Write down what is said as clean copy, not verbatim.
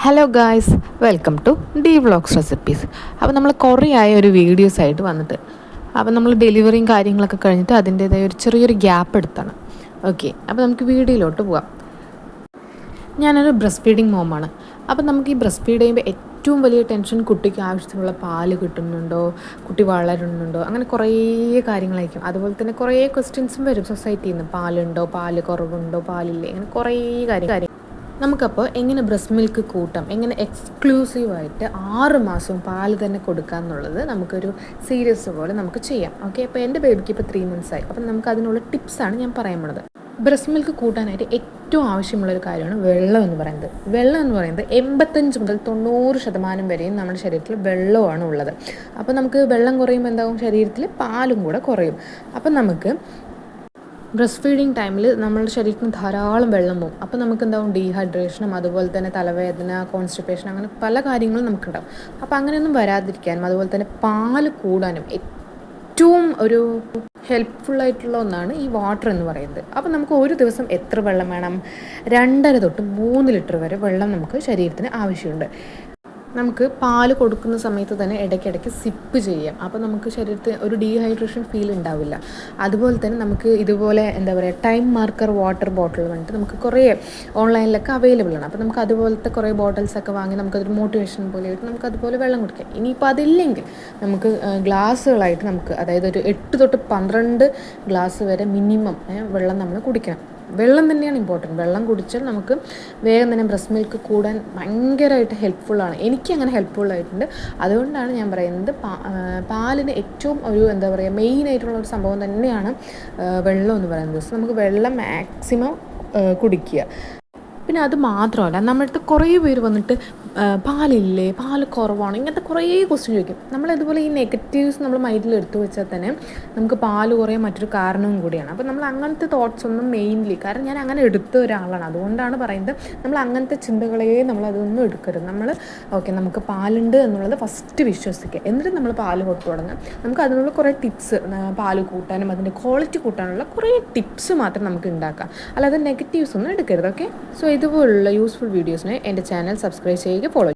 Hello guys, welcome to the vlogs recipes. അപ്പോൾ നമ്മൾ കുറേ ആയ ഒരു വീഡിയോസ് ആയിട്ട് വന്നിട്ട്, അപ്പോൾ നമ്മൾ ഡെലിവറിയും കാര്യങ്ങളൊക്കെ കഴിഞ്ഞിട്ട് അതിൻ്റേതായ ഒരു ചെറിയൊരു ഗ്യാപ്പ് എടുത്താണ്. ഓക്കെ, അപ്പോൾ നമുക്ക് വീഡിയോയിലോട്ട് പോവാം. ഞാനൊരു ബ്രസ്റ്റ് ഫീഡിങ് മോമാണ്. അപ്പോൾ നമുക്ക് ഈ ബ്രസ്റ്റ് ഫീഡ് ചെയ്യുമ്പോൾ ഏറ്റവും വലിയ ടെൻഷൻ കുട്ടിക്ക് ആവശ്യത്തിനുള്ള പാല് കിട്ടുന്നുണ്ടോ, കുട്ടി വളരുന്നുണ്ടോ, അങ്ങനെ കുറേ കാര്യങ്ങളായിരിക്കും. അതുപോലെ തന്നെ കുറേ ക്വസ്റ്റ്യൻസും വരും സൊസൈറ്റിയിൽ നിന്ന്. പാലുണ്ടോ, പാല് കുറവുണ്ടോ, പാലില്ലേ, അങ്ങനെ കുറേ കാര്യം. നമുക്കപ്പോൾ എങ്ങനെ ബ്രസ്റ്റ് മിൽക്ക് കൂട്ടാം, എങ്ങനെ എക്സ്ക്ലൂസീവായിട്ട് 6 മാസവും പാല് തന്നെ കൊടുക്കുക എന്നുള്ളത് നമുക്കൊരു സീരീസ് പോലെ നമുക്ക് ചെയ്യാം. ഓക്കെ, അപ്പോൾ എൻ്റെ ബേബിക്ക് ഇപ്പോൾ 3 months ആയി. അപ്പം നമുക്ക് അതിനുള്ള ടിപ്സാണ് ഞാൻ പറയാൻ പോണത്. ബ്രസ്റ്റ് മിൽക്ക് കൂട്ടാനായിട്ട് ഏറ്റവും ആവശ്യമുള്ളൊരു കാര്യമാണ് വെള്ളം എന്ന് പറയുന്നത്. വെള്ളം എന്ന് പറയുന്നത് 85 മുതൽ 90% വരെയും നമ്മുടെ ശരീരത്തിൽ വെള്ളമാണ് ഉള്ളത്. അപ്പോൾ നമുക്ക് വെള്ളം കുറയുമ്പോൾ എന്താകും, ശരീരത്തിൽ പാലും കൂടെ കുറയും. അപ്പം നമുക്ക് ബ്രസ്റ്റ് ഫീഡിങ് ടൈമിൽ നമ്മുടെ ശരീരത്തിന് ധാരാളം വെള്ളം പോകും. അപ്പോൾ നമുക്ക് എന്താവും, ഡീഹൈഡ്രേഷനും അതുപോലെ തന്നെ തലവേദന, കോൺസ്റ്റിപ്പേഷൻ, അങ്ങനെ പല കാര്യങ്ങളും നമുക്കുണ്ടാവും. അപ്പോൾ അങ്ങനെയൊന്നും വരാതിരിക്കാനും അതുപോലെ തന്നെ പാല് കൂടാനും ഏറ്റവും ഒരു ഹെൽപ്ഫുള്ളായിട്ടുള്ള ഒന്നാണ് ഈ വാട്ടർ എന്ന് പറയുന്നത്. അപ്പോൾ നമുക്ക് ഒരു ദിവസം എത്ര വെള്ളം വേണം? 2.5 തൊട്ട് 3 ലിറ്റർ വരെ വെള്ളം നമുക്ക് ശരീരത്തിന് ആവശ്യമുണ്ട്. നമുക്ക് പാല് കൊടുക്കുന്ന സമയത്ത് തന്നെ ഇടയ്ക്കിടയ്ക്ക് സിപ്പ് ചെയ്യാം. അപ്പോൾ നമുക്ക് ശരീരത്തിൽ ഒരു ഡീഹൈഡ്രേഷൻ ഫീൽ ഉണ്ടാവില്ല. അതുപോലെ തന്നെ നമുക്ക് ഇതുപോലെ എന്താ പറയുക, ടൈം മാർക്കർ വാട്ടർ ബോട്ടിൽ വന്നിട്ട് നമുക്ക് കുറേ ഓൺലൈനിലൊക്കെ അവൈലബിൾ ആണ്. അപ്പോൾ നമുക്ക് അതുപോലത്തെ കുറേ ബോട്ടിൽസൊക്കെ വാങ്ങി നമുക്കതൊരു മോട്ടിവേഷൻ പോലെ ആയിട്ട് നമുക്ക് അതുപോലെ വെള്ളം കുടിക്കാം. ഇനിയിപ്പോൾ അതില്ലെങ്കിൽ നമുക്ക് ഗ്ലാസ്സുകളായിട്ട് നമുക്ക്, അതായത് ഒരു 8 തൊട്ട് 12 ഗ്ലാസ് വരെ മിനിമം വെള്ളം നമ്മൾ കുടിക്കണം. വെള്ളം തന്നെയാണ് ഇമ്പോർട്ടൻറ്റ്. വെള്ളം കുടിച്ചാൽ നമുക്ക് വേഗം തന്നെ ബ്രസ്റ്റ് മിൽക്ക് കൂടാൻ ഭയങ്കരമായിട്ട് ഹെൽപ്ഫുള്ളാണ്. എനിക്ക് അങ്ങനെ ഹെൽപ്ഫുള്ളായിട്ടുണ്ട്. അതുകൊണ്ടാണ് ഞാൻ പറയുന്നത് പാലിന് ഏറ്റവും ഒരു എന്താ പറയുക, മെയിനായിട്ടുള്ള ഒരു സംഭവം തന്നെയാണ് വെള്ളം എന്ന് പറയുന്നത്. സോ നമുക്ക് വെള്ളം മാക്സിമം കുടിക്കുക. പിന്നെ അത് മാത്രമല്ല, നമ്മുടെ അടുത്ത് കുറേ പേര് വന്നിട്ട് പാലില്ലേ, പാല് കുറവാണ്, ഇങ്ങനത്തെ കുറേ ക്വസ്റ്റ്യൻ ചോദിക്കും. നമ്മളിതുപോലെ ഈ നെഗറ്റീവ്സ് നമ്മൾ മൈൻഡിൽ എടുത്തു വെച്ചാൽ തന്നെ നമുക്ക് പാല് കുറയാൻ മറ്റൊരു കാരണവും കൂടിയാണ്. അപ്പോൾ നമ്മൾ അങ്ങനത്തെ തോട്ട്സ് ഒന്നും മെയിൻലി, കാരണം ഞാൻ അങ്ങനെ എടുത്ത ഒരാളാണ്, അതുകൊണ്ടാണ് പറയുന്നത് നമ്മൾ അങ്ങനത്തെ ചിന്തകളെ നമ്മളതൊന്നും എടുക്കരുത്. നമ്മൾ ഓക്കെ, നമുക്ക് പാലുണ്ട് എന്നുള്ളത് ഫസ്റ്റ് വിശ്വസിക്കുക, എന്നിട്ട് നമ്മൾ പാല് കൊടുത്തു തുടങ്ങാം. നമുക്ക് അതിനുള്ള കുറേ ടിപ്സ്, പാല് കൂട്ടാനും അതിൻ്റെ ക്വാളിറ്റി കൂട്ടാനുള്ള കുറേ ടിപ്സ് മാത്രം നമുക്ക് ഉണ്ടാക്കാം, അല്ലാതെ നെഗറ്റീവ്സ് ഒന്നും എടുക്കരുത്. ഓക്കെ, സോ ഇതുപോലുള്ള യൂസ്ഫുൾ വീഡിയോസിന് എൻ്റെ ചാനൽ സബ്സ്ക്രൈബ് ചെയ്യുക, ഫോളോ ചെയ്യുക.